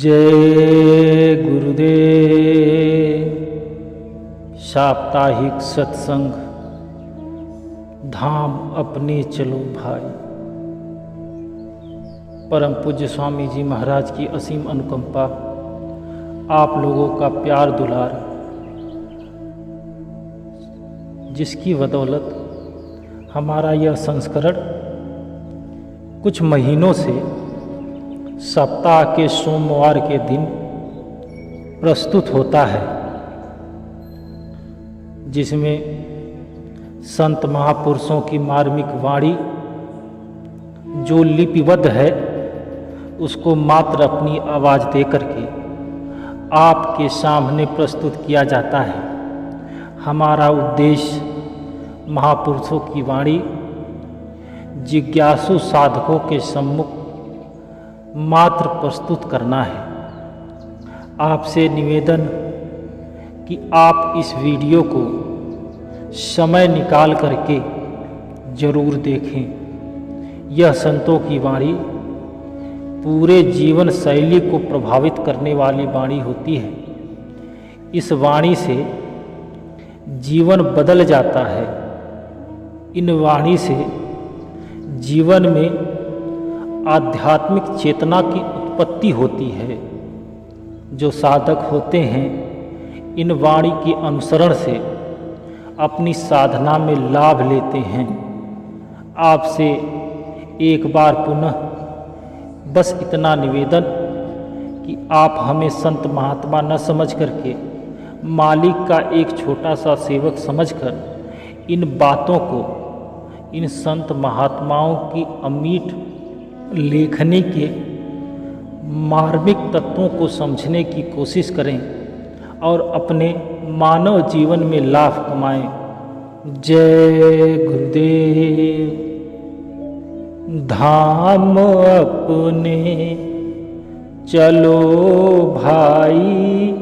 जय गुरुदेव। साप्ताहिक सत्संग धाम अपने चलो भाई। परम पूज्य स्वामी जी महाराज की असीम अनुकंपा, आप लोगों का प्यार दुलार, जिसकी बदौलत हमारा यह संस्करण कुछ महीनों से सप्ताह के सोमवार के दिन प्रस्तुत होता है, जिसमें संत महापुरुषों की मार्मिक वाणी जो लिपिबद्ध है उसको मात्र अपनी आवाज़ दे करके आपके सामने प्रस्तुत किया जाता है। हमारा उद्देश्य महापुरुषों की वाणी जिज्ञासु साधकों के सम्मुख मात्र प्रस्तुत करना है। आपसे निवेदन कि आप इस वीडियो को समय निकाल करके जरूर देखें। यह संतों की वाणी पूरे जीवन शैली को प्रभावित करने वाली वाणी होती है। इस वाणी से जीवन बदल जाता है। इन वाणी से जीवन में आध्यात्मिक चेतना की उत्पत्ति होती है। जो साधक होते हैं इन वाणी के अनुसरण से अपनी साधना में लाभ लेते हैं। आपसे एक बार पुनः बस इतना निवेदन कि आप हमें संत महात्मा न समझ करके मालिक का एक छोटा सा सेवक समझकर इन बातों को, इन संत महात्माओं की अमीट लेखनी के मार्मिक तत्वों को समझने की कोशिश करें और अपने मानव जीवन में लाभ कमाएं। जय गुरुदेव। धाम अपने चलो भाई,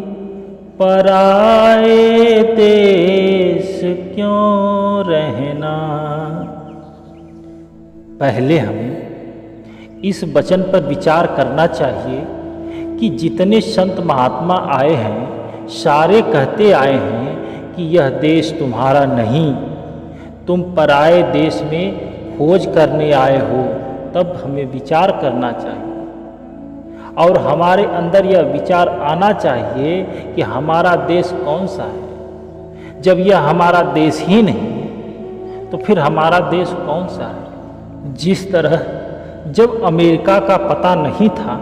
पराए देश क्यों रहना। पहले हमें इस वचन पर विचार करना चाहिए कि जितने संत महात्मा आए हैं सारे कहते आए हैं कि यह देश तुम्हारा नहीं, तुम पराए देश में खोज करने आए हो। तब हमें विचार करना चाहिए और हमारे अंदर यह विचार आना चाहिए कि हमारा देश कौन सा है। जब यह हमारा देश ही नहीं तो फिर हमारा देश कौन सा है। जिस तरह जब अमेरिका का पता नहीं था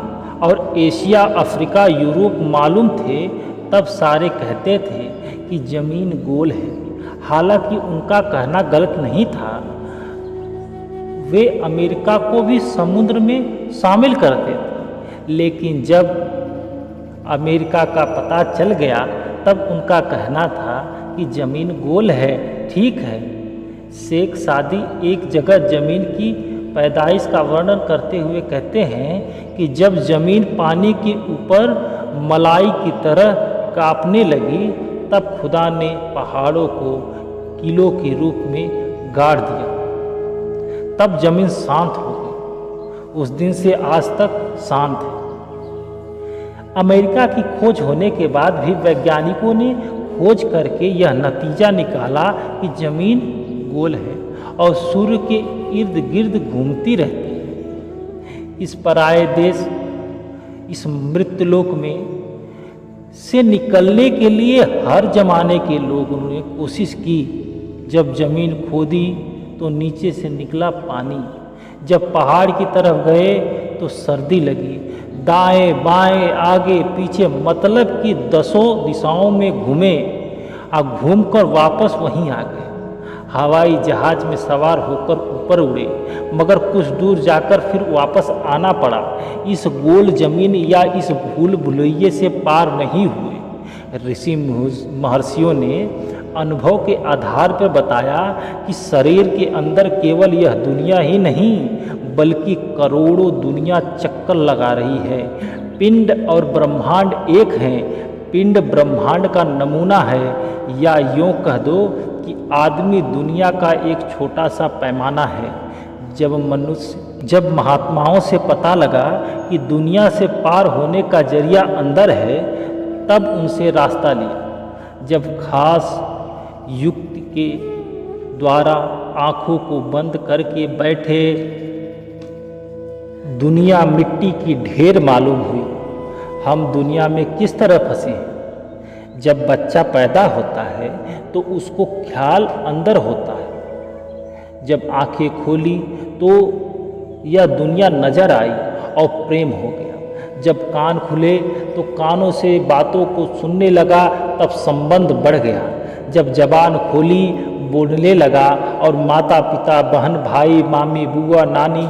और एशिया, अफ्रीका, यूरोप मालूम थे, तब सारे कहते थे कि ज़मीन गोल है। हालांकि उनका कहना गलत नहीं था। वे अमेरिका को भी समुद्र में शामिल करते थे, लेकिन जब अमेरिका का पता चल गया तब उनका कहना था कि ज़मीन गोल है। ठीक है। शेख सादी एक जगह ज़मीन की पैदाइश का वर्णन करते हुए कहते हैं कि जब ज़मीन पानी के ऊपर मलाई की तरह कांपने लगी तब खुदा ने पहाड़ों को किलों के रूप में गाड़ दिया। तब ज़मीन शांत हो गई। उस दिन से आज तक शांत है। अमेरिका की खोज होने के बाद भी वैज्ञानिकों ने खोज करके यह नतीजा निकाला कि ज़मीन गोल है और सूर्य के इर्द गिर्द घूमती रहती है। इस पराये देश, इस मृत्युलोक में से निकलने के लिए हर जमाने के लोगों ने कोशिश की। जब ज़मीन खोदी तो नीचे से निकला पानी। जब पहाड़ की तरफ गए तो सर्दी लगी। दाएं बाएं आगे पीछे मतलब कि 10 दिशाओं में घूमे और घूमकर वापस वहीं आ गए। हवाई जहाज में सवार होकर ऊपर उड़े, मगर कुछ दूर जाकर फिर वापस आना पड़ा। इस गोल जमीन या इस भूल भुलैये से पार नहीं हुए। ऋषि महर्षियों ने अनुभव के आधार पर बताया कि शरीर के अंदर केवल यह दुनिया ही नहीं बल्कि करोड़ों दुनिया चक्कर लगा रही है। पिंड और ब्रह्मांड एक हैं। पिंड ब्रह्मांड का नमूना है, या यूँ कह दो कि आदमी दुनिया का एक छोटा सा पैमाना है। जब मनुष्य जब महात्माओं से पता लगा कि दुनिया से पार होने का जरिया अंदर है, तब उनसे रास्ता लिया। जब खास युक्ति के द्वारा आँखों को बंद करके बैठे, दुनिया मिट्टी की ढेर मालूम हुई। हम दुनिया में किस तरह फंसे हैं। जब बच्चा पैदा होता है तो उसको ख्याल अंदर होता है। जब आंखें खोली तो यह दुनिया नजर आई और प्रेम हो गया। जब कान खुले तो कानों से बातों को सुनने लगा, तब संबंध बढ़ गया। जब जबान खोली बोलने लगा और माता पिता, बहन भाई, मामी, बुआ, नानी,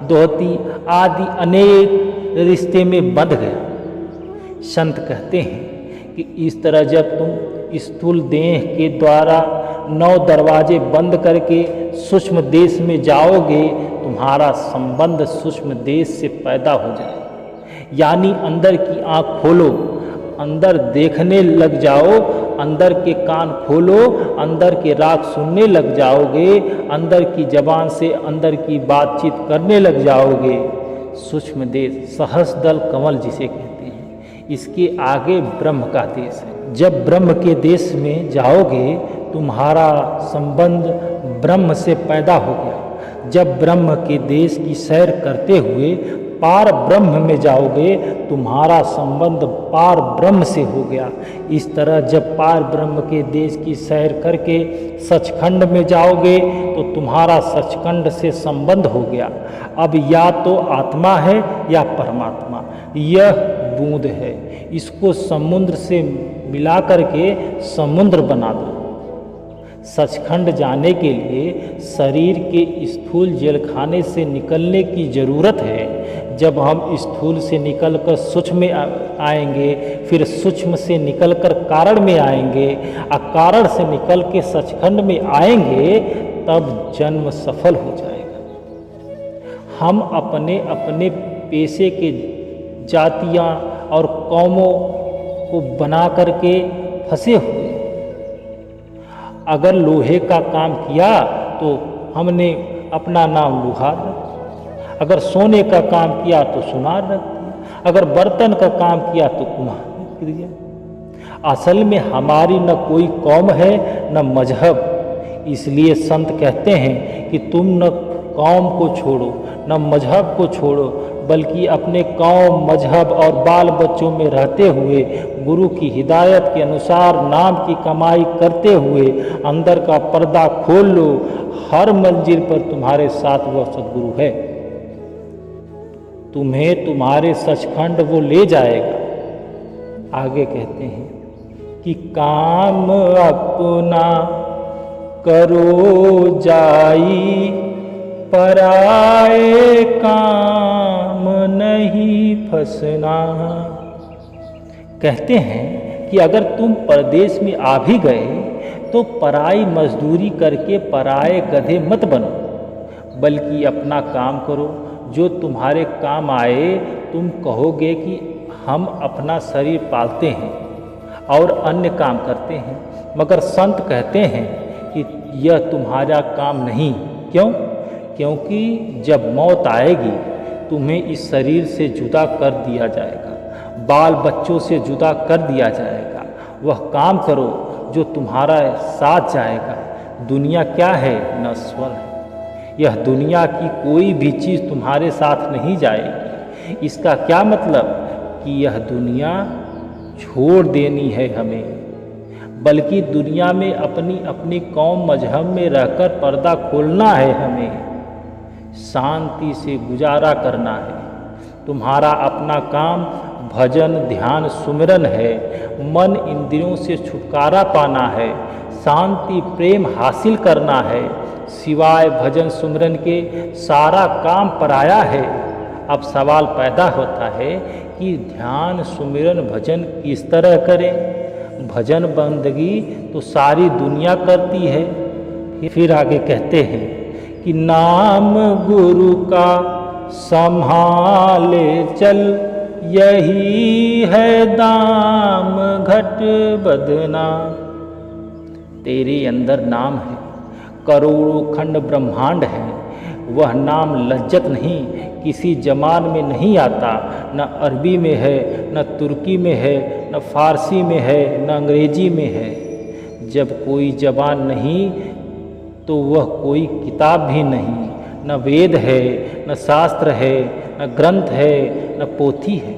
दोहती आदि अनेक रिश्ते में बंध गया। संत कहते हैं कि इस तरह जब तुम स्थूल देह के द्वारा 9 दरवाजे बंद करके सूक्ष्म देश में जाओगे, तुम्हारा संबंध सूक्ष्म देश से पैदा हो जाए। यानी अंदर की आँख खोलो, अंदर देखने लग जाओ, अंदर के कान खोलो, अंदर के राग सुनने लग जाओगे, अंदर की जबान से अंदर की बातचीत करने लग जाओगे। सूक्ष्म देश, सहस्रदल कमल जिसे कहते हैं, इसके आगे ब्रह्म का देश है। जब ब्रह्म के देश में जाओगे, तुम्हारा संबंध ब्रह्म से पैदा हो गया। जब ब्रह्म के देश की सैर करते हुए पार ब्रह्म में जाओगे, तुम्हारा संबंध पार ब्रह्म से हो गया। इस तरह जब पार ब्रह्म के देश की सैर करके सचखंड में जाओगे, तो तुम्हारा सचखंड से संबंध हो गया। अब या तो आत्मा है या परमात्मा, यह बूंद है, इसको समुद्र से मिला करके समुद्र बना दो। सचखंड जाने के लिए शरीर के स्थूल जलखाने से निकलने की जरूरत है। जब हम स्थूल से निकलकर सूक्ष्म में आएंगे, फिर सूक्ष्म से निकलकर कारण में आएंगे, और कारण से निकल के सचखंड में आएंगे, तब जन्म सफल हो जाएगा। हम अपने अपने पेशे के जातियां और कौमों को बना करके फंसे हुए। अगर लोहे का काम किया तो हमने अपना नाम लुहार रख दिया, अगर सोने का काम किया तो सुनार रख दिया, अगर बर्तन का काम किया तो कुम्हार रख दिया। असल में हमारी न कोई कौम है न मजहब। इसलिए संत कहते हैं कि तुम न कौम को छोड़ो न मजहब को छोड़ो, बल्कि अपने कौम, मजहब और बाल बच्चों में रहते हुए गुरु की हिदायत के अनुसार नाम की कमाई करते हुए अंदर का पर्दा खोल लो। हर मंजिल पर तुम्हारे साथ वह सद्गुरु है, तुम्हें तुम्हारे सचखंड वो ले जाएगा। आगे कहते हैं कि काम अपना करो जाई, पराए काम नहीं फंसना। कहते हैं कि अगर तुम परदेश में आ भी गए तो पराई मजदूरी करके पराए गधे मत बनो, बल्कि अपना काम करो जो तुम्हारे काम आए। तुम कहोगे कि हम अपना शरीर पालते हैं और अन्य काम करते हैं, मगर संत कहते हैं कि यह तुम्हारा काम नहीं। क्यों? क्योंकि जब मौत आएगी तुम्हें इस शरीर से जुदा कर दिया जाएगा, बाल बच्चों से जुदा कर दिया जाएगा। वह काम करो जो तुम्हारा साथ जाएगा। दुनिया क्या है? नश्वर है। यह दुनिया की कोई भी चीज़ तुम्हारे साथ नहीं जाएगी। इसका क्या मतलब? कि यह दुनिया छोड़ देनी है हमें, बल्कि दुनिया में अपनी अपनी कौम मजहब में रहकर पर्दा खोलना है हमें। शांति से गुजारा करना है। तुम्हारा अपना काम भजन, ध्यान, सुमिरन है। मन इंद्रियों से छुटकारा पाना है, शांति प्रेम हासिल करना है। सिवाय भजन सुमिरन के सारा काम पराया है। अब सवाल पैदा होता है कि ध्यान, सुमिरन, भजन किस तरह करें? भजन बंदगी तो सारी दुनिया करती है। फिर आगे कहते हैं कि नाम गुरु का संभाले चल, यही है दाम घट बदना। तेरे अंदर नाम है, करोड़ों खंड ब्रह्मांड है, वह नाम लज्जत नहीं, किसी जबान में नहीं आता, न अरबी में है, न तुर्की में है, न फ़ारसी में है, न अंग्रेजी में है। जब कोई जबान नहीं तो वह कोई किताब भी नहीं, न वेद है, न शास्त्र है, न ग्रंथ है, न पोथी है।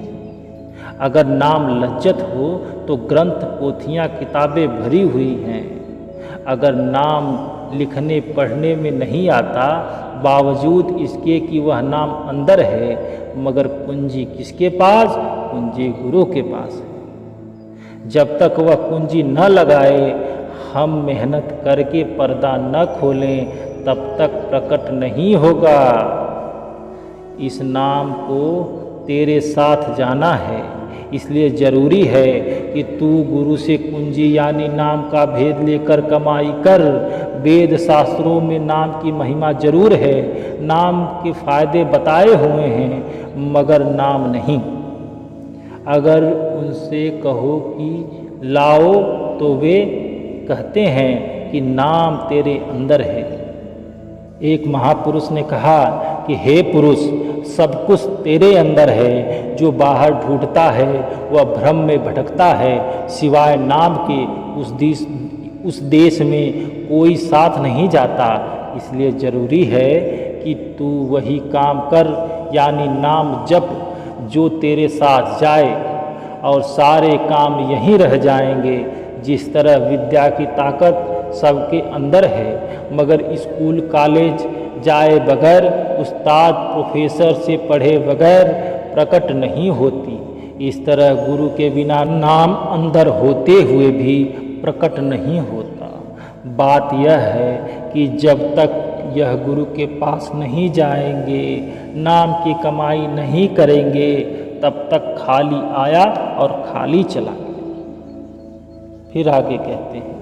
अगर नाम लज्जत हो तो ग्रंथ पोथियाँ किताबें भरी हुई हैं। अगर नाम लिखने पढ़ने में नहीं आता, बावजूद इसके कि वह नाम अंदर है, मगर कुंजी किसके पास? कुंजी गुरु के पास है। जब तक वह कुंजी न लगाए, हम मेहनत करके पर्दा न खोलें, तब तक प्रकट नहीं होगा। इस नाम को तेरे साथ जाना है, इसलिए ज़रूरी है कि तू गुरु से कुंजी यानी नाम का भेद लेकर कमाई कर। वेद शास्त्रों में नाम की महिमा जरूर है, नाम के फायदे बताए हुए हैं, मगर नाम नहीं। अगर उनसे कहो कि लाओ तो वे कहते हैं कि नाम तेरे अंदर है। एक महापुरुष ने कहा कि हे पुरुष, सब कुछ तेरे अंदर है, जो बाहर ढूंढता है वह भ्रम में भटकता है, सिवाय नाम के उस देश में कोई साथ नहीं जाता। इसलिए ज़रूरी है कि तू वही काम कर, यानी नाम जप, जो तेरे साथ जाए और सारे काम यहीं रह जाएंगे। जिस तरह विद्या की ताकत सबके अंदर है, मगर स्कूल कॉलेज जाए बगैर, उस्ताद प्रोफेसर से पढ़े बगैर प्रकट नहीं होती, इस तरह गुरु के बिना नाम अंदर होते हुए भी प्रकट नहीं होता। बात यह है कि जब तक यह गुरु के पास नहीं जाएंगे, नाम की कमाई नहीं करेंगे, तब तक खाली आया और खाली चला गया। फिर आगे कहते हैं,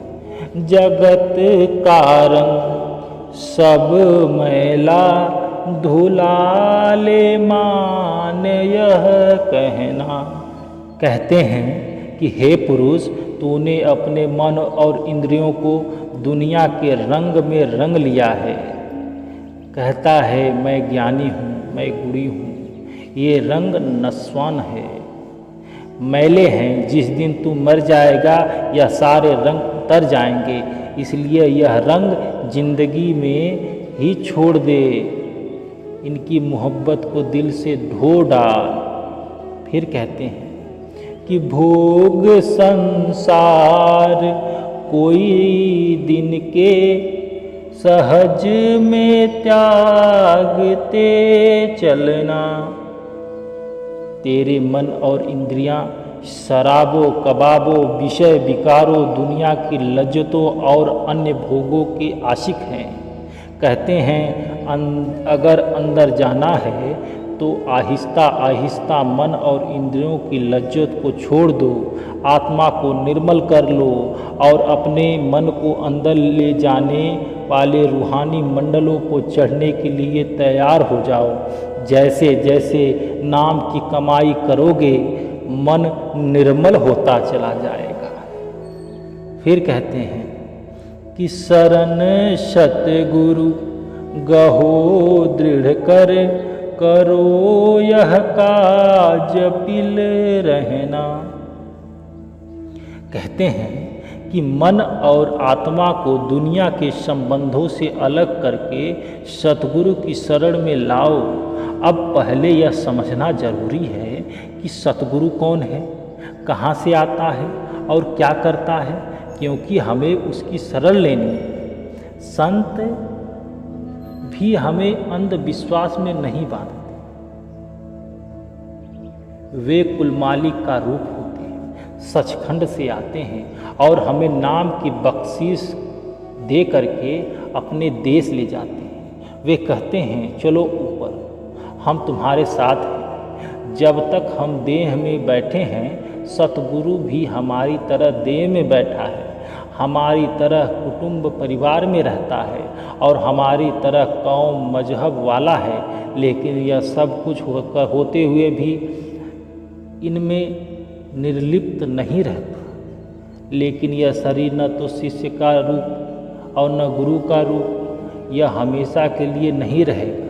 जगत का रंग सब मैला धुलाले मान यह कहना। कहते हैं कि हे पुरुष, तूने अपने मन और इंद्रियों को दुनिया के रंग में रंग लिया है। कहता है मैं ज्ञानी हूँ, मैं गुणी हूँ। ये रंग नस्वान है, मैले हैं। जिस दिन तू मर जाएगा यह सारे रंग उतर जाएंगे, इसलिए यह रंग जिंदगी में ही छोड़ दे। इनकी मोहब्बत को दिल से ढो डाल। फिर कहते हैं कि भोग संसार कोई दिन के सहज में त्यागते चलना। तेरे मन और इंद्रियां शराबों, कबाबों, विषय विकारों, दुनिया की लज्जतों और अन्य भोगों के आशिक हैं। कहते हैं अगर अंदर जाना है तो आहिस्ता आहिस्ता मन और इंद्रियों की लज्जत को छोड़ दो, आत्मा को निर्मल कर लो और अपने मन को अंदर ले जाने वाले रूहानी मंडलों को चढ़ने के लिए तैयार हो जाओ। जैसे जैसे नाम की कमाई करोगे, मन निर्मल होता चला जाएगा। फिर कहते हैं कि शरण सतगुरु गहो दृढ़ कर, करो यह काज पिल रहना। कहते हैं कि मन और आत्मा को दुनिया के संबंधों से अलग करके सतगुरु की शरण में लाओ। अब पहले यह समझना जरूरी है कि सतगुरु कौन है, कहाँ से आता है और क्या करता है, क्योंकि हमें उसकी शरण लेनी है। संत भी हमें अंधविश्वास में नहीं बांधते, वे कुलमालिक का रूप होते हैं, सचखंड से आते हैं और हमें नाम की बख्शीश दे करके अपने देश ले जाते हैं। वे कहते हैं चलो ऊपर, हम तुम्हारे साथ हैं। जब तक हम देह में बैठे हैं, सतगुरु भी हमारी तरह देह में बैठा है, हमारी तरह कुटुंब परिवार में रहता है और हमारी तरह कौम मजहब वाला है। लेकिन यह सब कुछ होते हुए भी इनमें निर्लिप्त नहीं रहता। लेकिन यह शरीर न तो शिष्य का रूप और न गुरु का रूप, यह हमेशा के लिए नहीं रहेगा।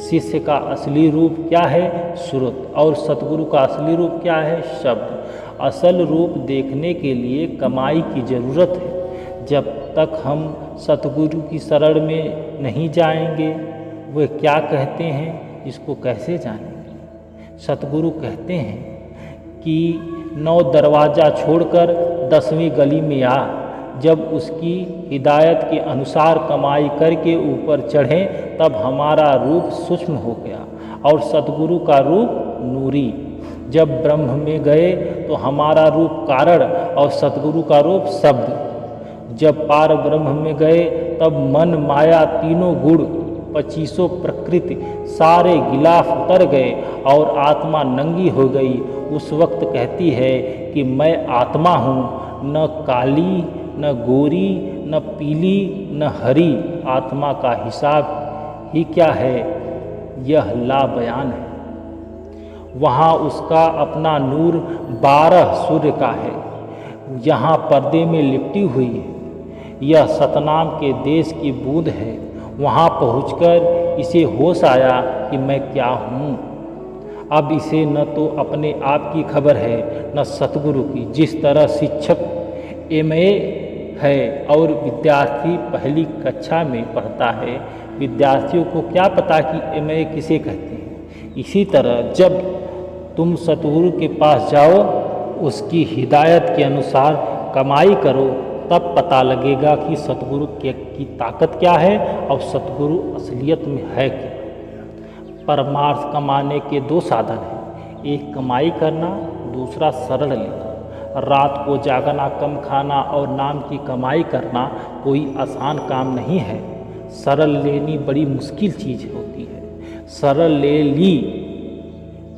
शिष्य का असली रूप क्या है? सुरत। और सतगुरु का असली रूप क्या है? शब्द। असल रूप देखने के लिए कमाई की ज़रूरत है। जब तक हम सतगुरु की शरण में नहीं जाएंगे, वे क्या कहते हैं इसको कैसे जानेंगे? सतगुरु कहते हैं कि 9 दरवाज़ा छोड़कर 10वीं गली में आ। जब उसकी हिदायत के अनुसार कमाई करके ऊपर चढ़ें तब हमारा रूप सूक्ष्म हो गया और सतगुरु का रूप नूरी। जब ब्रह्म में गए तो हमारा रूप कारण और सतगुरु का रूप शब्द। जब पार ब्रह्म में गए तब मन माया तीनों गुण 25 प्रकृति सारे गिलाफ उतर गए और आत्मा नंगी हो गई। उस वक्त कहती है कि मैं आत्मा हूँ, न काली न गोरी न पीली न हरी। आत्मा का हिसाब ही क्या है, यह ला बयान है। वहाँ उसका अपना नूर 12 सूर्य का है, यहाँ पर्दे में लिपटी हुई है। यह सतनाम के देश की बूंद है। वहाँ पहुंचकर इसे होश आया कि मैं क्या हूँ। अब इसे न तो अपने आप की खबर है न सतगुरु की। जिस तरह शिक्षक MA है और विद्यार्थी पहली कक्षा में पढ़ता है, विद्यार्थियों को क्या पता कि MA किसे कहते हैं। इसी तरह जब तुम सतगुरु के पास जाओ, उसकी हिदायत के अनुसार कमाई करो, तब पता लगेगा कि सतगुरु की ताकत क्या है और सतगुरु असलियत में है क्या। परमार्थ कमाने के 2 साधन हैं, एक कमाई करना, दूसरा शरण लेना। रात को जागना, कम खाना और नाम की कमाई करना कोई आसान काम नहीं है। शरण लेनी बड़ी मुश्किल चीज़ होती है। शरण ले ली,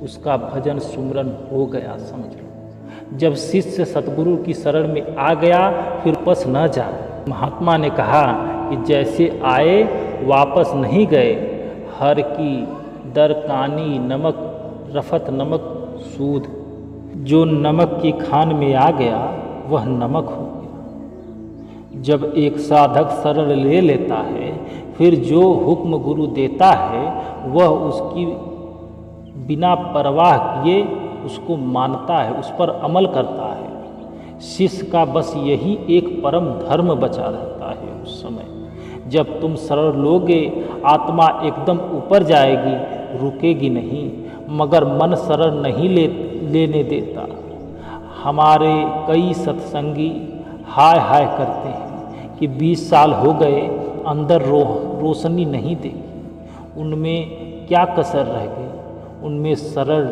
उसका भजन सुमरन हो गया, समझ लो। जब शिष्य सतगुरु की शरण में आ गया फिर वापस न जाए। महात्मा ने कहा कि जैसे आए वापस नहीं गए। हर की दरकानी नमक रफत नमक सूद। जो नमक की खान में आ गया वह नमक हो गया। जब एक साधक शरण ले लेता है फिर जो हुक्म गुरु देता है वह उसकी बिना परवाह किए उसको मानता है, उस पर अमल करता है। शिष्य का बस यही एक परम धर्म बचा रहता है। उस समय जब तुम शरण लोगे आत्मा एकदम ऊपर जाएगी, रुकेगी नहीं। मगर मन शरण नहीं लेने देता। हमारे कई सत्संगी हाय हाय करते हैं कि 20 साल हो गए, अंदर रोशनी नहीं देखी। उनमें क्या कसर रह गई? उनमें शरण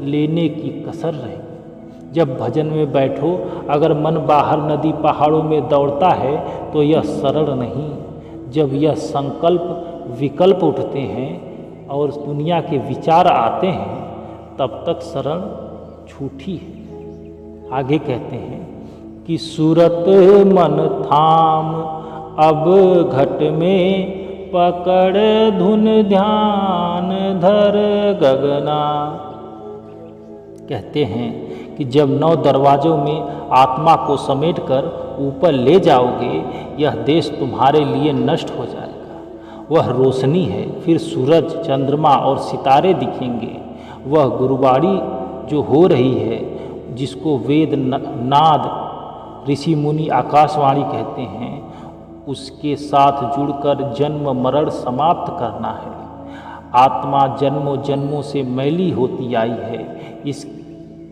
लेने की कसर रह गई। जब भजन में बैठो, अगर मन बाहर नदी पहाड़ों में दौड़ता है तो यह शरण नहीं। जब यह संकल्प विकल्प उठते हैं और दुनिया के विचार आते हैं तब तक शरण झूठी है। आगे कहते हैं कि सूरत मन थाम अब घट में पकड़ धुन ध्यान धर गगना। कहते हैं कि जब 9 दरवाज़ों में आत्मा को समेटकर ऊपर ले जाओगे, यह देश तुम्हारे लिए नष्ट हो जाएगा। वह रोशनी है, फिर सूरज चंद्रमा और सितारे दिखेंगे। वह गुरुबाणी जो हो रही है, जिसको वेद नाद ऋषि मुनि आकाशवाणी कहते हैं, उसके साथ जुड़कर जन्म मरण समाप्त करना है। आत्मा जन्मों जन्मों से मैली होती आई है।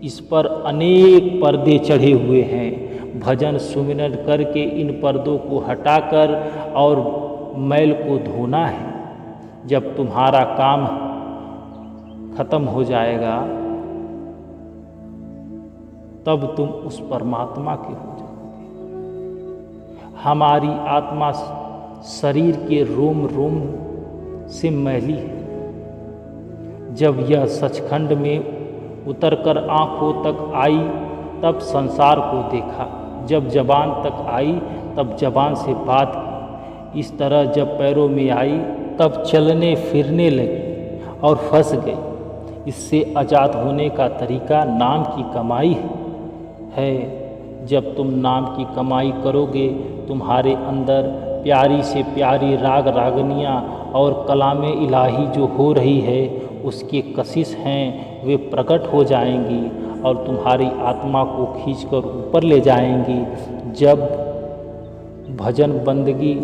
इस पर अनेक पर्दे चढ़े हुए हैं। भजन सुमिरन करके इन पर्दों को हटाकर और मैल को धोना है। जब तुम्हारा काम खत्म हो जाएगा तब तुम उस परमात्मा के हो जाओगे। हमारी आत्मा शरीर के रोम रोम से मैली है। जब यह सचखंड में उतरकर आँखों तक आई तब संसार को देखा। जब जबान तक आई तब जबान से बात की। इस तरह जब पैरों में आई तब चलने फिरने लगी और फंस गई। इससे आज़ाद होने का तरीका नाम की कमाई है। जब तुम नाम की कमाई करोगे तुम्हारे अंदर प्यारी से प्यारी राग रागनियाँ और कलामे इलाही जो हो रही है उसके कशिश हैं वे प्रकट हो जाएंगी और तुम्हारी आत्मा को खींचकर ऊपर ले जाएंगी। जब भजन बंदगी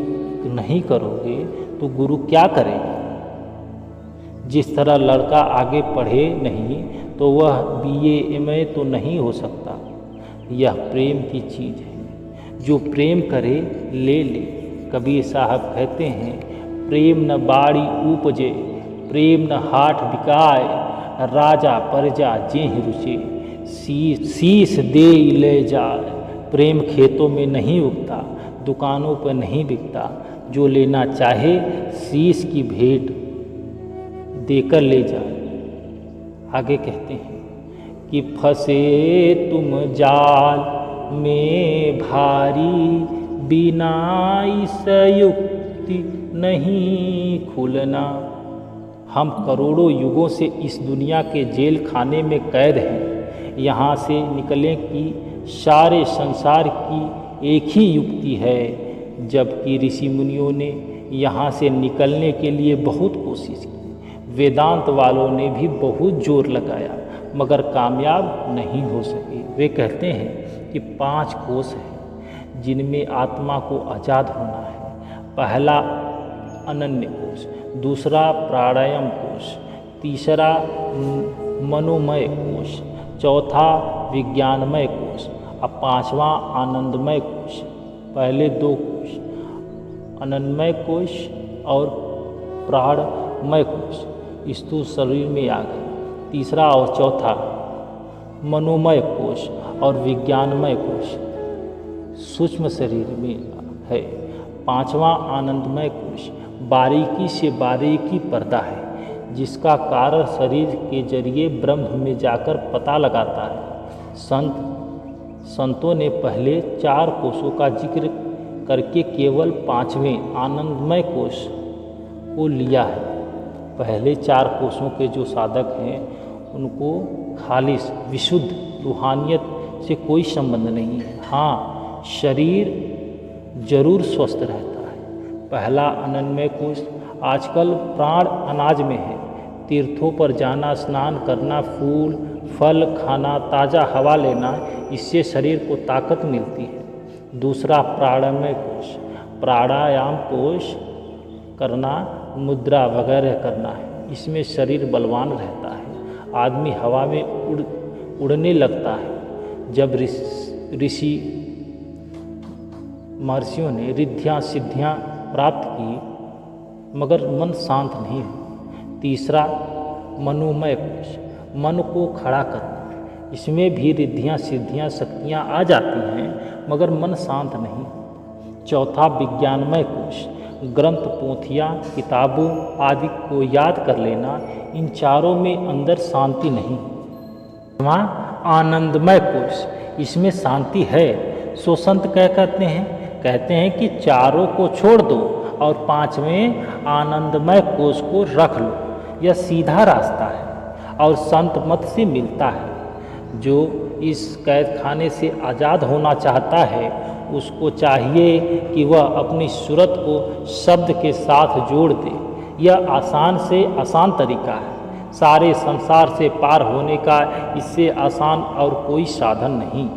नहीं करोगे तो गुरु क्या करेगा? जिस तरह लड़का आगे पढ़े नहीं तो वह BA MA तो नहीं हो सकता। यह प्रेम की चीज़ है, जो प्रेम करे ले ले। कबीर साहब कहते हैं, प्रेम न बाड़ी उपजे, प्रेम न हाट बिकाए, राजा प्रजा जेहि रुचे, शीश दे ले जाए। प्रेम खेतों में नहीं उगता, दुकानों पर नहीं बिकता। जो लेना चाहे शीश की भेंट देकर ले जाए। आगे कहते हैं कि फंसे तुम जाल में भारी, बिना इस युक्ति नहीं खुलना। हम करोड़ों युगों से इस दुनिया के जेल खाने में कैद हैं। यहाँ से निकलने की सारे संसार की एक ही युक्ति है। जबकि ऋषि मुनियों ने यहाँ से निकलने के लिए बहुत कोशिश की, वेदांत वालों ने भी बहुत जोर लगाया, मगर कामयाब नहीं हो सके। वे कहते हैं कि 5 कोश हैं जिनमें आत्मा को आज़ाद होना है। पहला अनन्य कोश, दूसरा प्राणायाम कोश, तीसरा मनोमय कोश, चौथा विज्ञानमय कोश और 5वां आनंदमय कोश। पहले 2 कोश अनन्यमय कोश और प्राणमय कोश स्थूल शरीर में आ गए। तीसरा और चौथा मनोमय कोश और विज्ञानमय कोश सूक्ष्म शरीर में है। 5वां आनंदमय कोश बारीकी से बारीकी पर्दा है, जिसका कारण शरीर के जरिए ब्रह्म में जाकर पता लगाता है। संतों ने पहले 4 कोशों का जिक्र करके केवल 5वें आनंदमय कोश को लिया है। पहले 4 कोशों के जो साधक हैं उनको खालिस विशुद्ध रूहानियत से कोई संबंध नहीं है। हाँ, शरीर जरूर स्वस्थ रहता है। पहला अनन्यमय कोश आजकल प्राण अनाज में है। तीर्थों पर जाना, स्नान करना, फूल फल खाना, ताज़ा हवा लेना, इससे शरीर को ताकत मिलती है। दूसरा प्राणायाम कोश, प्राणायाम कोश करना, मुद्रा वगैरह करना है। इसमें शरीर बलवान रहता है, आदमी हवा में उड़ने लगता है। जब ऋषि महर्षियों ने रिद्धियाँ सिद्धियाँ प्राप्त की मगर मन शांत नहीं हुआ। तीसरा मनोमय कोश, मन को खड़ा करना। इसमें भी रिद्धियाँ सिद्धियाँ शक्तियाँ आ जाती हैं मगर मन शांत नहीं। चौथा विज्ञानमय कोश, ग्रंथ पोथियाँ किताबों आदि को याद कर लेना। इन चारों में अंदर शांति नहीं। वहाँ आनंदमय कोश, इसमें शांति है। सो संत क्या कहते हैं कि चारों को छोड़ दो और 5वें आनंदमय कोश को रख लो। यह सीधा रास्ता है और संत मत से मिलता है। जो इस कैद खाने से आज़ाद होना चाहता है उसको चाहिए कि वह अपनी सूरत को शब्द के साथ जोड़ दे। यह आसान से आसान तरीका है। सारे संसार से पार होने का इससे आसान और कोई साधन नहीं।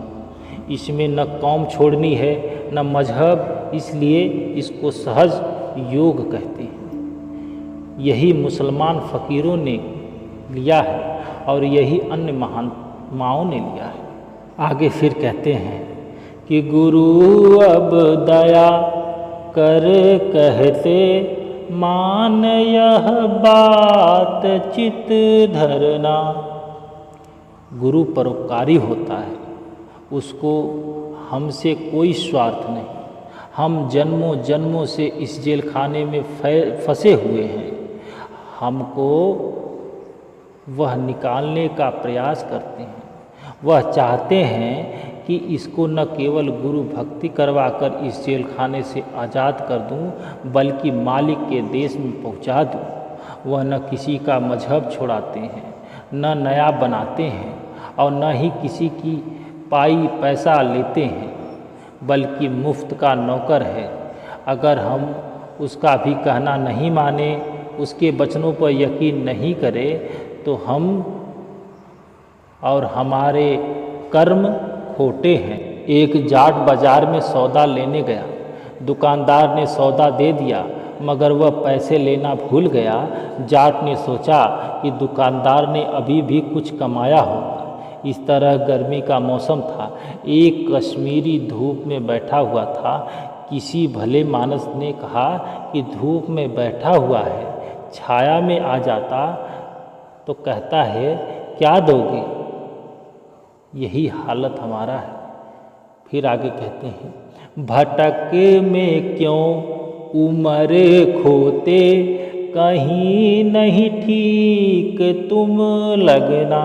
इसमें न कौम छोड़नी है न मजहब, इसलिए इसको सहज योग कहते हैं। यही मुसलमान फ़कीरों ने लिया है और यही अन्य महात्माओं ने लिया है। आगे फिर कहते हैं कि गुरु अब दया कर कहते, मान यह बात चित धरना। गुरु परोपकारी होता है, उसको हमसे कोई स्वार्थ नहीं। हम जन्मों जन्मों से इस जेल खाने में फंसे हुए हैं। हमको वह निकालने का प्रयास करते हैं। वह चाहते हैं कि इसको न केवल गुरु भक्ति करवाकर इस जेल खाने से आज़ाद कर दूं, बल्कि मालिक के देश में पहुंचा दूं। वह न किसी का मजहब छोड़ाते हैं, न नया बनाते हैं और न ही किसी की पाई पैसा लेते हैं, बल्कि मुफ्त का नौकर है। अगर हम उसका भी कहना नहीं माने, उसके वचनों पर यकीन नहीं करें तो हम और हमारे कर्म खोटे हैं। एक जाट बाजार में सौदा लेने गया। दुकानदार ने सौदा दे दिया मगर वह पैसे लेना भूल गया। जाट ने सोचा कि दुकानदार ने अभी भी कुछ कमाया होगा। इस तरह गर्मी का मौसम था। एक कश्मीरी धूप में बैठा हुआ था। किसी भले मानस ने कहा कि धूप में बैठा हुआ है, छाया में आ जाता तो कहता है क्या दोगे। यही हालत हमारा है। फिर आगे कहते हैं, भटक में क्यों उम्र खोते, कहीं नहीं ठीक तुम लगना।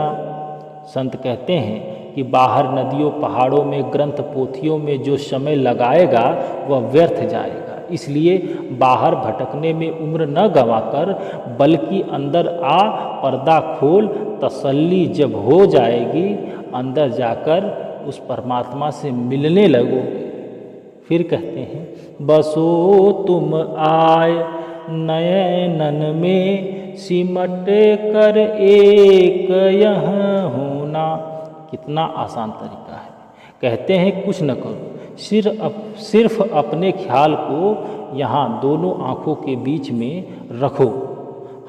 संत कहते हैं कि बाहर नदियों पहाड़ों में ग्रंथ पोथियों में जो समय लगाएगा वह व्यर्थ जाएगा। इसलिए बाहर भटकने में उम्र न गंवाकर बल्कि अंदर आ पर्दा खोल, तसल्ली जब हो जाएगी अंदर जाकर उस परमात्मा से मिलने लगोगे। फिर कहते हैं, बसो तुम आए नयनन में, सिमट कर एक यह होना। कितना आसान तरीका है। कहते हैं कुछ न करो, सिर्फ अपने ख्याल को यहाँ दोनों आँखों के बीच में रखो।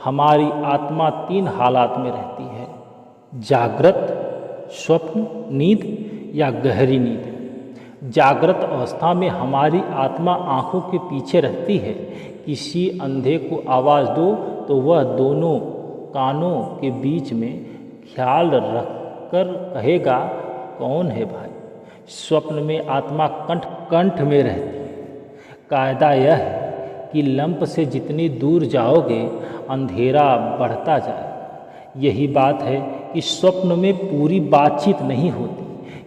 हमारी आत्मा 3 हालात में रहती है, जागृत, स्वप्न, नींद या गहरी नींद। जागृत अवस्था में हमारी आत्मा आँखों के पीछे रहती है। किसी अंधे को आवाज़ दो तो वह दोनों कानों के बीच में ख्याल रखकर कहेगा कौन है भाई। स्वप्न में आत्मा कंठ में रहती है। कायदा यह है कि लंप से जितनी दूर जाओगे अंधेरा बढ़ता जाएगा। यही बात है कि स्वप्न में पूरी बातचीत नहीं होती।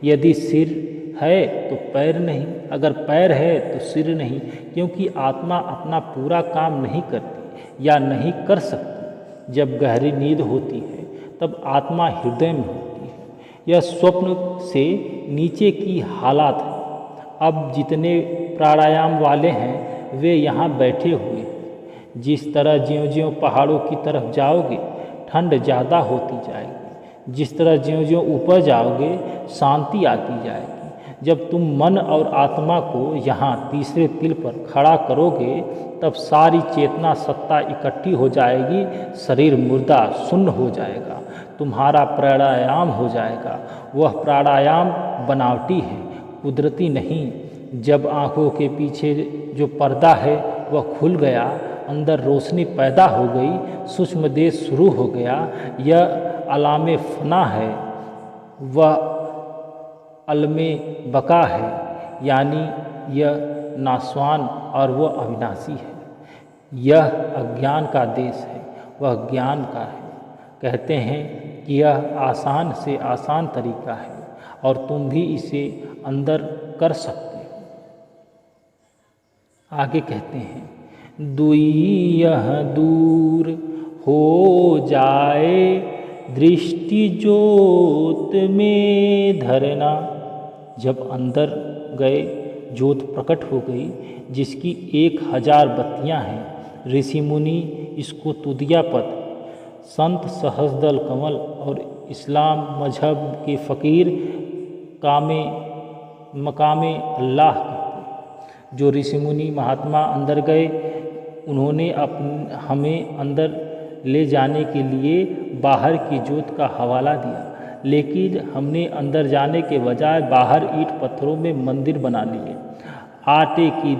यदि सिर है तो पैर नहीं, अगर पैर है तो सिर नहीं, क्योंकि आत्मा अपना पूरा काम नहीं करती या नहीं कर सकती। जब गहरी नींद होती है तब आत्मा हृदय में होती है। यह स्वप्न से नीचे की हालात है। अब जितने प्राणायाम वाले हैं वे यहाँ बैठे हुए हैं। जिस तरह ज्यों-ज्यों पहाड़ों की तरफ जाओगे ठंड ज़्यादा होती जाएगी, जिस तरह ज्यों-ज्यों ऊपर जाओगे शांति आती जाएगी। जब तुम मन और आत्मा को यहाँ तीसरे तिल पर खड़ा करोगे तब सारी चेतना सत्ता इकट्ठी हो जाएगी, शरीर मुर्दा शून्य हो जाएगा, तुम्हारा प्राणायाम हो जाएगा। वह प्राणायाम बनावटी है, कुदरती नहीं। जब आँखों के पीछे जो पर्दा है वह खुल गया, अंदर रोशनी पैदा हो गई, सूक्ष्म देश शुरू हो गया। यह अलामे फना है, वह अलमे बका है, यानी यह नासवान और वह अविनाशी है। यह अज्ञान का देश है, वह ज्ञान का है। कहते हैं कि यह आसान से आसान तरीका है और तुम भी इसे अंदर कर सकते हो। आगे कहते हैं, दुई यह दूर हो जाए, दृष्टि ज्योत में धरना। जब अंदर गए ज्योत प्रकट हो गई जिसकी 1000 बत्तियां हैं। ऋषि मुनि इसको तुदिया पद, संत सहस्रदल कमल और इस्लाम मजहब के फ़कीर मकामे अल्लाह कहते। जो ऋषि मुनि महात्मा अंदर गए उन्होंने हमें अंदर ले जाने के लिए बाहर की ज्योत का हवाला दिया, लेकिन हमने अंदर जाने के बजाय बाहर ईंट पत्थरों में मंदिर बना लिए, आटे की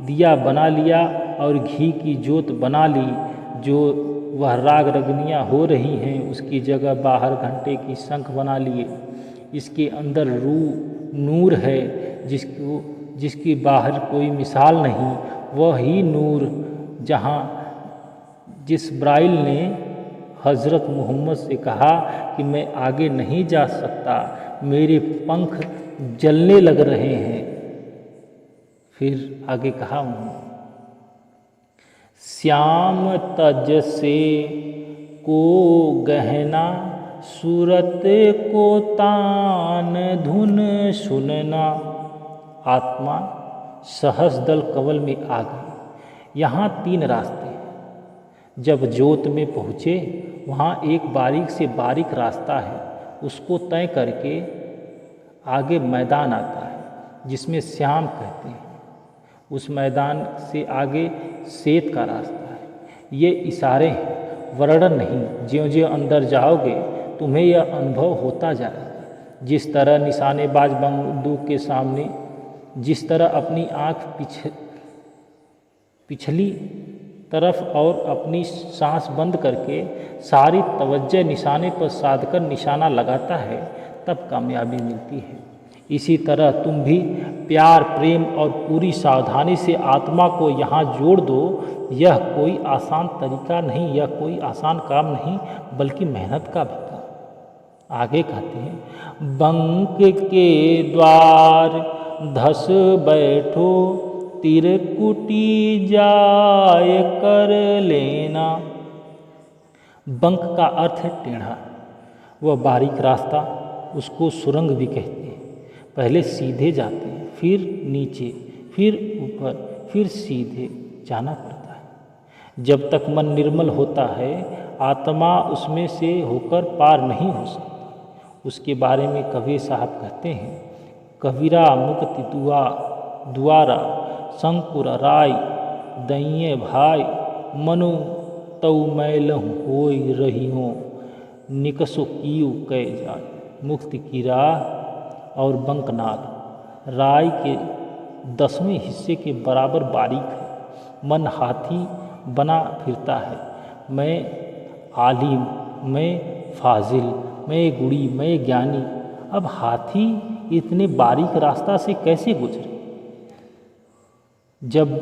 दिया बना लिया और घी की ज्योत बना ली। जो वह राग रगनियाँ हो रही हैं उसकी जगह बाहर घंटे की शंख बना लिए। इसके अंदर नूर है जिसकी बाहर कोई मिसाल नहीं। वही नूर जिस ब्राइल ने हज़रत मोहम्मद से कहा कि मैं आगे नहीं जा सकता, मेरे पंख जलने लग रहे हैं। फिर आगे कहा उन्होंने, श्याम तज से को गहना, सूरत को तान धुन सुनना। आत्मा सहस्रदल कमल में आ गए। यहाँ 3 रास्ते हैं। जब जोत में पहुँचे वहाँ एक बारीक से बारीक रास्ता है, उसको तय करके आगे मैदान आता है जिसमें श्याम कहते हैं। उस मैदान से आगे श्वेत का रास्ता है। ये इशारे हैं, वर्णन नहीं। ज्यों ज्यों अंदर जाओगे तुम्हें यह अनुभव होता जाएगा। जिस तरह निशानेबाज बंदूक के सामने जिस तरह अपनी आँख पिछली तरफ और अपनी सांस बंद करके सारी तवज्जो निशाने पर साधकर निशाना लगाता है, तब कामयाबी मिलती है। इसी तरह तुम भी प्यार, प्रेम और पूरी सावधानी से आत्मा को यहाँ जोड़ दो। यह कोई आसान तरीका नहीं, यह कोई आसान काम नहीं, बल्कि मेहनत का भी काम। आगे कहते हैं, बंक के द्वार धस बैठो, तिरकुटी जाय कर लेना। बंक का अर्थ है टेढ़ा, वह बारीक रास्ता, उसको सुरंग भी कहते हैं। पहले सीधे जाते हैं, फिर नीचे, फिर ऊपर, फिर सीधे जाना पड़ता है। जब तक मन निर्मल होता है, आत्मा उसमें से होकर पार नहीं हो सकती। उसके बारे में कबीर साहब कहते हैं, कबीरा मुक्ति द्वारा शंकुर राय, दैये भाई मनु तऊ मैलहु होई रहियो, निकसो कीयु कै जाय। मुक्ति की राह और बंकनाल राय के 10वें हिस्से के बराबर बारीक है। मन हाथी बना फिरता है, मैं आलिम, मैं फाजिल, मैं गुड़ी, मैं ज्ञानी। अब हाथी इतने बारीक रास्ता से कैसे गुजरे? जब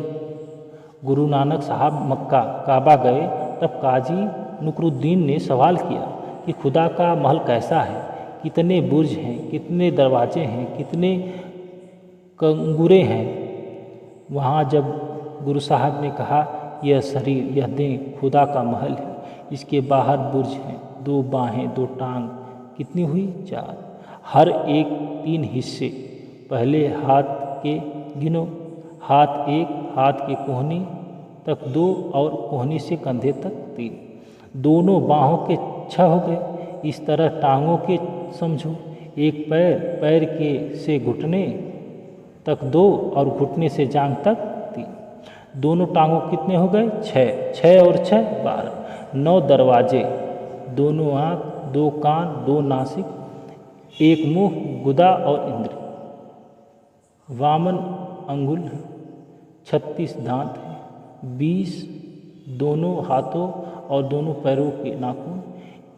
गुरु नानक साहब मक्का काबा गए तब काजी नुकरुद्दीन ने सवाल किया कि खुदा का महल कैसा है, कितने बुर्ज हैं, कितने दरवाजे हैं, कितने कंगूरे हैं। वहाँ जब गुरु साहब ने कहा, यह शरीर, यह देह खुदा का महल है, इसके बाहर बुर्ज हैं, 2 बाहें, 2 टांग, कितनी हुई? 4। हर एक 3 हिस्से। पहले हाथ के गिनो, हाथ 1, हाथ के कोहनी तक 2 और कोहनी से कंधे तक 3। दोनों बाहों के 6 हो गए। इस तरह टांगों के समझो, एक पैर, पैर के से घुटने तक 2 और घुटने से जांघ तक 3। दोनों टांगों कितने हो गए? 6। 6 और 6 12। 9 दरवाजे, दोनों आँख, 2 कान, 2 नासिक, 1 मुंह, गुदा और इंद्र, वामन अंगुल, 36 दांत हैं, 20 दोनों हाथों और दोनों पैरों के नाखून।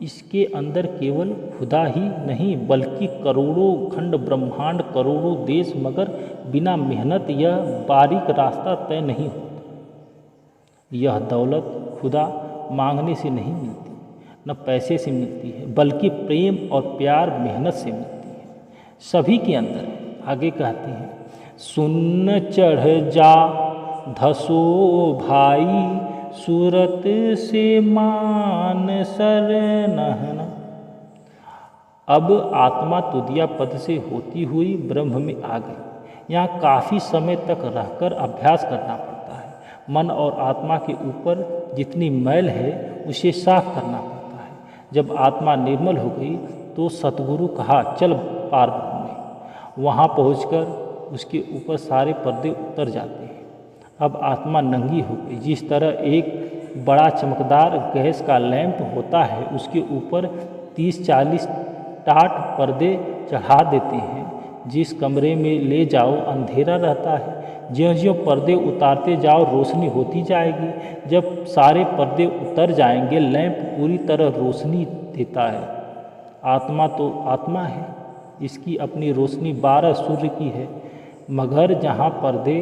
इसके अंदर केवल खुदा ही नहीं बल्कि करोड़ों खंड ब्रह्मांड, करोड़ों देश, मगर बिना मेहनत यह बारीक रास्ता तय नहीं होता। यह दौलत खुदा मांगने से नहीं मिलती, न पैसे से मिलती है, बल्कि प्रेम और प्यार मेहनत से मिलती है। सभी के अंदर है। आगे कहते हैं, सुन्न चढ़ जा धसो भाई, सूरत से मान सर नहना। अब आत्मा तुदिया पद से होती हुई ब्रह्म में आ गई। यहाँ काफ़ी समय तक रहकर अभ्यास करना पड़ता है। मन और आत्मा के ऊपर जितनी मैल है उसे साफ करना पड़ता है। जब आत्मा निर्मल हो गई तो सतगुरु कहा, चल पार ब्रह्म में। वहाँ पहुँचकर उसके ऊपर सारे पर्दे उतर जाते हैं। अब आत्मा नंगी हो गई। जिस तरह एक बड़ा चमकदार गैस का लैंप होता है, उसके ऊपर 30-40 टाट पर्दे चढ़ा देते हैं। जिस कमरे में ले जाओ अंधेरा रहता है, ज्यों-ज्यों पर्दे उतारते जाओ रोशनी होती जाएगी। जब सारे पर्दे उतर जाएंगे, लैंप पूरी तरह रोशनी देता है। आत्मा तो आत्मा है, इसकी अपनी रोशनी 12 सूर्य की है, मगर जहाँ पर्दे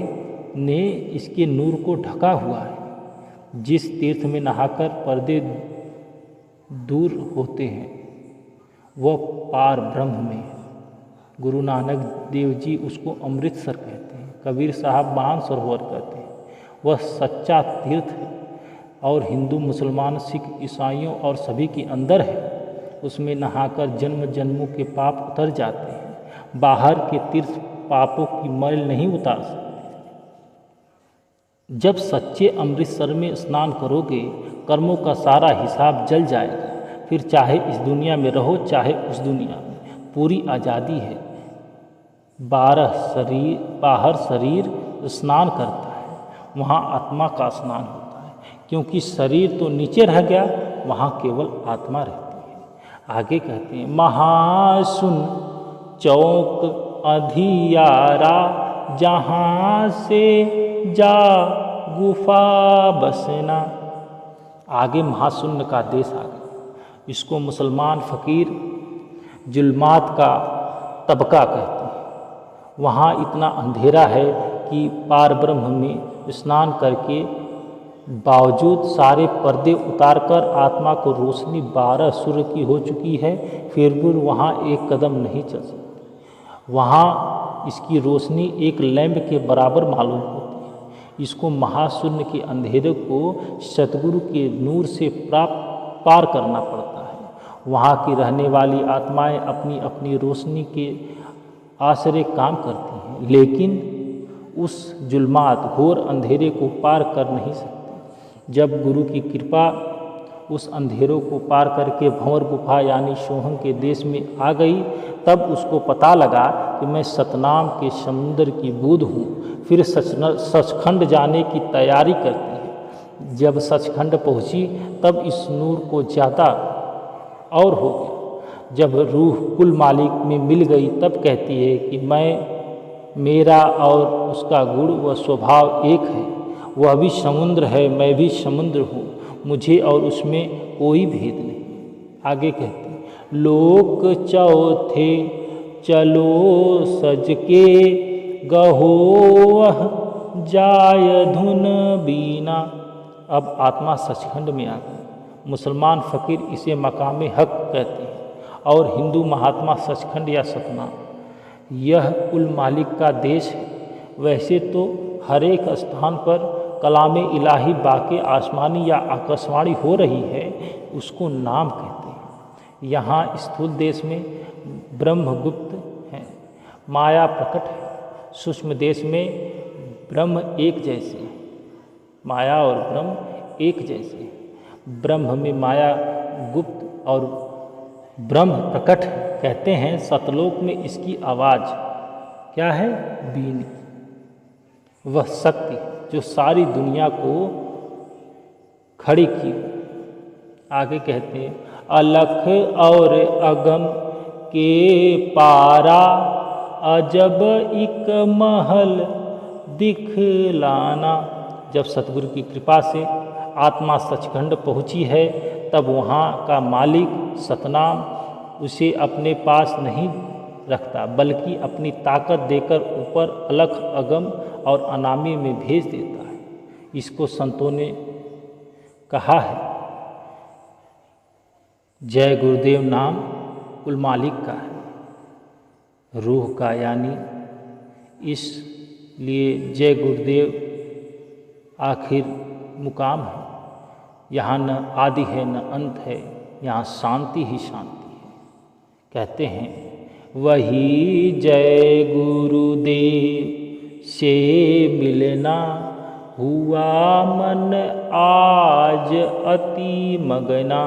ने इसके नूर को ढका हुआ है। जिस तीर्थ में नहाकर पर्दे दूर होते हैं वह पार ब्रह्म में है। गुरु नानक देव जी उसको अमृतसर कहते हैं, कबीर साहब मानसरोवर कहते हैं। वह सच्चा तीर्थ है और हिंदू, मुसलमान, सिख, ईसाइयों और सभी के अंदर है। उसमें नहाकर जन्म जन्मों के पाप उतर जाते हैं। बाहर के तीर्थ पापों की मैल नहीं उतार सकते। जब सच्चे अमृतसर में स्नान करोगे कर्मों का सारा हिसाब जल जाएगा। फिर चाहे इस दुनिया में रहो चाहे उस दुनिया में, पूरी आज़ादी है। बाहर शरीर स्नान करता है, वहाँ आत्मा का स्नान होता है, क्योंकि शरीर तो नीचे रह गया, वहाँ केवल आत्मा रहती है। आगे कहते हैं महासुन चौक अधियारा, जहाँ से जा गुफा बसना। आगे महाशून्य का देश आ गया। इसको मुसलमान फ़कीर जुल्मात का तबका कहते हैं। वहाँ इतना अंधेरा है कि पार ब्रह्म में स्नान करके बावजूद सारे पर्दे उतारकर आत्मा को रोशनी 12 सूर्य की हो चुकी है, फिर भी वहाँ एक कदम नहीं चल सकते। वहाँ इसकी रोशनी एक लैंप के बराबर मालूम होती है। इसको महाशून्य के अंधेरे को सतगुरु के नूर से पार करना पड़ता है। वहाँ की रहने वाली आत्माएं अपनी अपनी रोशनी के आश्रय काम करती हैं, लेकिन उस जुल्मात घोर अंधेरे को पार कर नहीं सकती। जब गुरु की कृपा उस अंधेरों को पार करके भंवर गुफा यानी सोहम के देश में आ गई, तब उसको पता लगा कि मैं सतनाम के समुद्र की बूंद हूँ। फिर सचखंड जाने की तैयारी करती है। जब सचखंड पहुँची तब इस नूर को ज़्यादा और हो गया। जब रूह कुल मालिक में मिल गई तब कहती है कि मेरा और उसका गुण व स्वभाव एक है। वह भी समुद्र है, मैं भी समुद्र हूँ, मुझे और उसमें कोई भेद नहीं। आगे कहते हैं लोक चौथे चलो सज के, गहो वह जाय धुन बीना। अब आत्मा सचखंड में आ गई। मुसलमान फ़कीर इसे मकाम हक कहते हैं और हिंदू महात्मा सचखंड या सतना। यह कुल मालिक का देश है। वैसे तो हर एक स्थान पर कलाम इलाही बाके आसमानी या आकाशवाणी हो रही है, उसको नाम कहते हैं। यहाँ स्थूल देश में ब्रह्म गुप्त है, माया प्रकट है। सूक्ष्म देश में ब्रह्म एक जैसे है, माया और ब्रह्म एक जैसे है। ब्रह्म में माया गुप्त और ब्रह्म प्रकट कहते हैं। सतलोक में इसकी आवाज़ क्या है? बीनी। वह शक्ति जो सारी दुनिया को खड़ी की। आगे कहते हैं अलख और अगम के पारा, अजब एक महल दिखलाना। जब सतगुरु की कृपा से आत्मा सचखंड पहुँची है, तब वहाँ का मालिक सतनाम उसे अपने पास नहीं रखता, बल्कि अपनी ताकत देकर ऊपर अलख अगम और अनामी में भेज देता है। इसको संतों ने कहा है जय गुरुदेव नाम कुल मालिक का है, रूह का, यानी इसलिए जय गुरुदेव आखिर मुकाम है। यहाँ न आदि है न अंत है, यहाँ शांति ही शांति है। कहते हैं वही जय गुरुदेव से मिलना, हुआ मन आज अति मगना।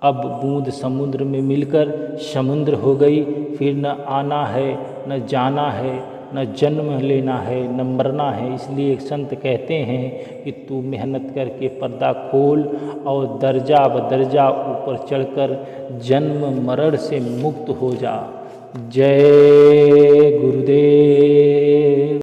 अब बूंद समुद्र में मिलकर समुद्र हो गई। फिर न आना है न जाना है, न जन्म लेना है न मरना है। इसलिए एक संत कहते हैं कि तू मेहनत करके पर्दा खोल और दर्जा ब दर्जा ऊपर चढ़कर जन्म मरण से मुक्त हो जा। जय